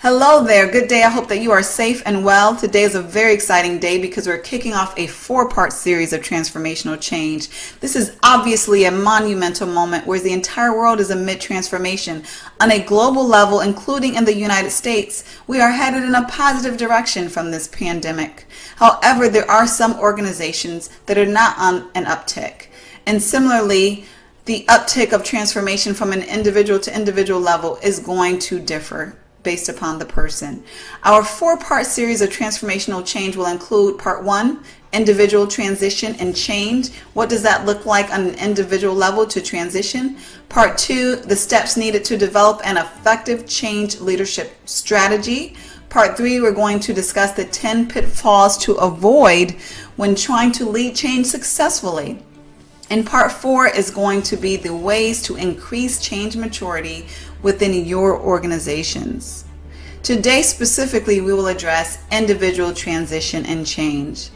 Hello there. Good day. I hope that you are safe and well. Today is a very exciting day because we're kicking off a 4-part series of transformational change. This is obviously a monumental moment where the entire world is amid transformation. On a global level, including in the United States, we are headed in a positive direction from this pandemic. However, there are some organizations that are not on an uptick. And similarly, the uptick of transformation from an individual to individual level is going to differ based upon the person. Our 4-part series of transformational change will include part 1, individual transition and change. What does that look like on an individual level to transition? Part 2, the steps needed to develop an effective change leadership strategy. Part 3, we're going to discuss the 10 pitfalls to avoid when trying to lead change successfully. And part 4 is going to be the ways to increase change maturity within your organizations. Today specifically, we will address individual transition and change.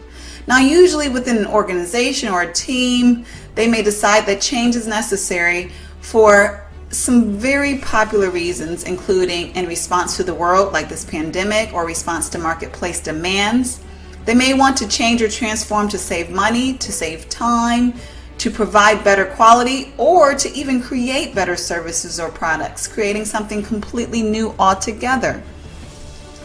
Now, usually within an organization or a team, they may decide that change is necessary for some very popular reasons, including in response to the world, like this pandemic, or response to marketplace demands. They may want to change or transform to save money, to save time, to provide better quality, or to even create better services or products, creating something completely new altogether.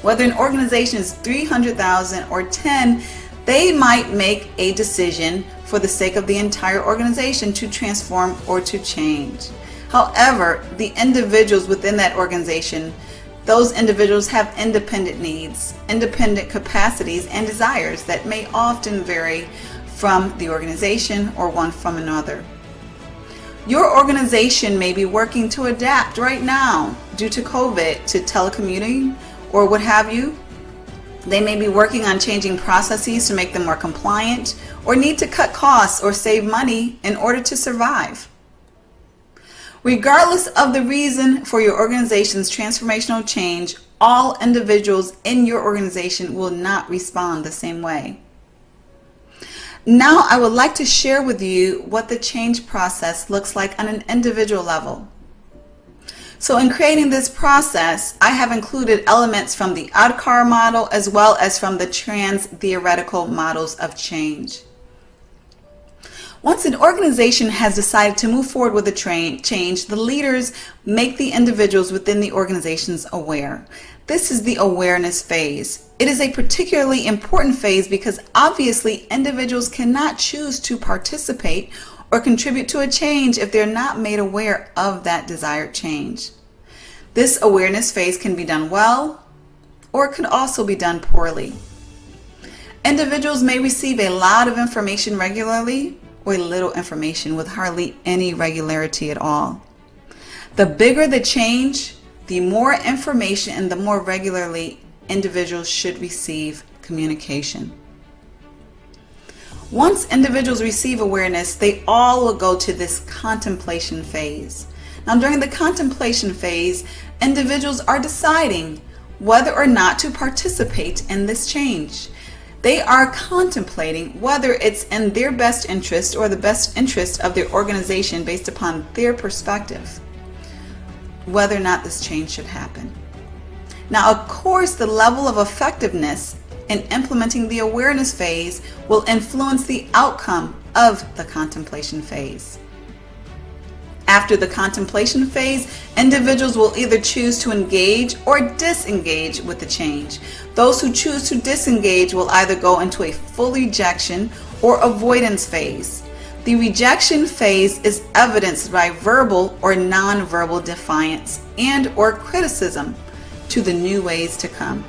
Whether an organization is 300,000 or 10, they might make a decision for the sake of the entire organization to transform or to change. However, the individuals within that organization, those individuals have independent needs, independent capacities, and desires that may often vary from the organization or one from another. Your organization may be working to adapt right now due to COVID to telecommuting or what have you. They may be working on changing processes to make them more compliant, or need to cut costs or save money in order to survive. Regardless of the reason for your organization's transformational change, all individuals in your organization will not respond the same way. Now, I would like to share with you what the change process looks like on an individual level. So in creating this process, I have included elements from the ODCAR model as well as from the trans-theoretical models of change. Once an organization has decided to move forward with a change, the leaders make the individuals within the organizations aware. This is the awareness phase. It is a particularly important phase because obviously individuals cannot choose to participate or contribute to a change if they're not made aware of that desired change. This awareness phase can be done well, or it could also be done poorly. Individuals may receive a lot of information regularly, or little information with hardly any regularity at all. The bigger the change, the more information and the more regularly individuals should receive communication. Once individuals receive awareness, they all will go to this contemplation phase. Now, during the contemplation phase, individuals are deciding whether or not to participate in this change. They are contemplating whether it's in their best interest or the best interest of their organization based upon their perspective, whether or not this change should happen. Now, of course, the level of effectiveness in implementing the awareness phase will influence the outcome of the contemplation phase. After the contemplation phase, individuals will either choose to engage or disengage with the change. Those who choose to disengage will either go into a full rejection or avoidance phase. The rejection phase is evidenced by verbal or non-verbal defiance and or criticism to the new ways to come.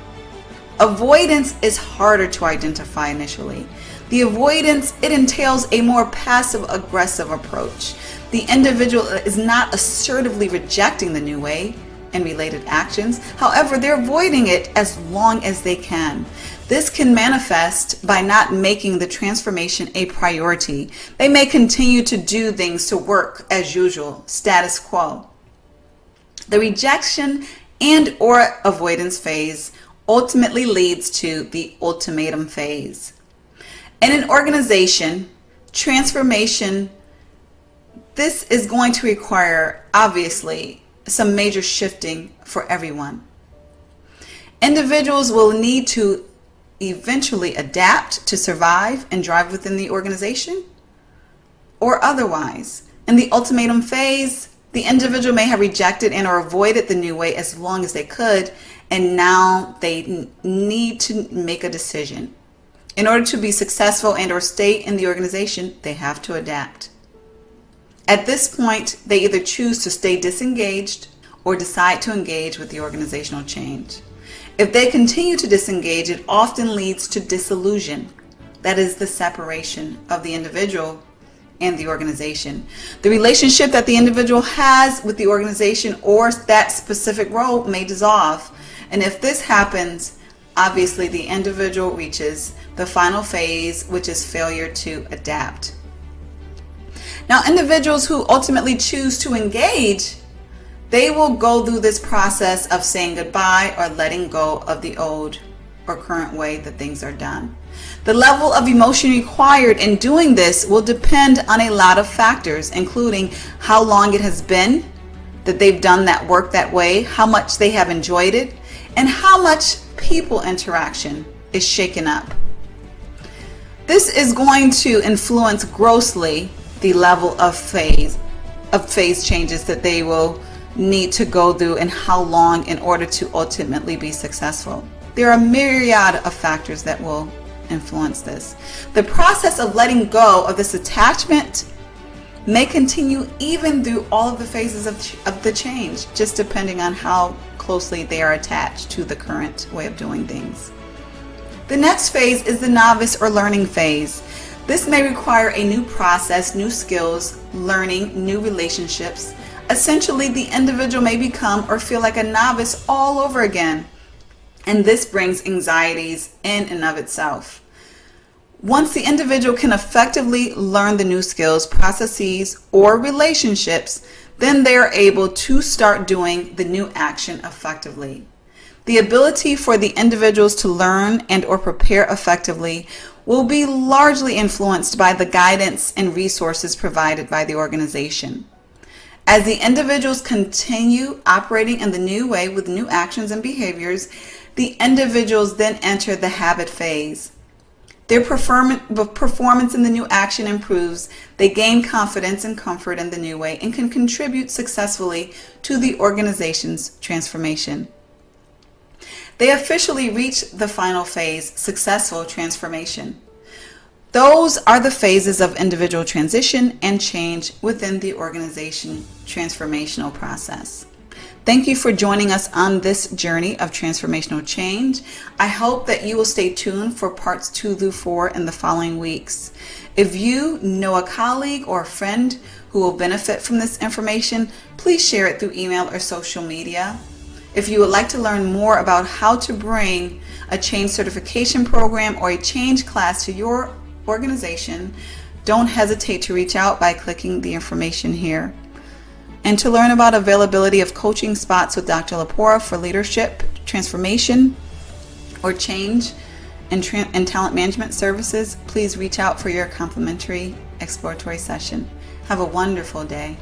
Avoidance is harder to identify initially. The avoidance, it entails a more passive-aggressive approach. The individual is not assertively rejecting the new way and related actions. However, they're avoiding it as long as they can. This can manifest by not making the transformation a priority. They may continue to do things to work as usual, status quo. The rejection and or avoidance phase ultimately leads to the ultimatum phase. In an organization, transformation, this is going to require, obviously, some major shifting for everyone. Individuals will need to eventually adapt to survive and thrive within the organization, or otherwise. In the ultimatum phase, the individual may have rejected and or avoided the new way as long as they could, and now they need to make a decision. In order to be successful and or stay in the organization, they have to adapt. At this point, they either choose to stay disengaged or decide to engage with the organizational change. If they continue to disengage, it often leads to disillusion. That is the separation of the individual and the organization. The relationship that the individual has with the organization or that specific role may dissolve. And if this happens, obviously the individual reaches the final phase, which is failure to adapt. Now, individuals who ultimately choose to engage, they will go through this process of saying goodbye or letting go of the old or current way that things are done. The level of emotion required in doing this will depend on a lot of factors, including how long it has been that they've done that work that way, how much they have enjoyed it, and how much people interaction is shaken up. This is going to influence grossly the level of phase changes that they will need to go through and how long in order to ultimately be successful. There are a myriad of factors that will influence this. The process of letting go of this attachment may continue even through all of the phases of the change, just depending on how closely they are attached to the current way of doing things. The next phase is the novice or learning phase. This may require a new process, new skills, learning, new relationships. Essentially, the individual may become or feel like a novice all over again, and this brings anxieties in and of itself. Once the individual can effectively learn the new skills, processes, or relationships, then they are able to start doing the new action effectively. The ability for the individuals to learn and or prepare effectively will be largely influenced by the guidance and resources provided by the organization. As the individuals continue operating in the new way with new actions and behaviors, the individuals then enter the habit phase. Their performance in the new action improves. They gain confidence and comfort in the new way and can contribute successfully to the organization's transformation. They officially reach the final phase, successful transformation. Those are the phases of individual transition and change within the organization transformational process. Thank you for joining us on this journey of transformational change. I hope that you will stay tuned for parts 2 through 4 in the following weeks. If you know a colleague or a friend who will benefit from this information, please share it through email or social media. If you would like to learn more about how to bring a change certification program or a change class to your organization, don't hesitate to reach out by clicking the information here. And to learn about availability of coaching spots with Dr. Lepora for leadership, transformation, or change and talent management services, please reach out for your complimentary exploratory session. Have a wonderful day.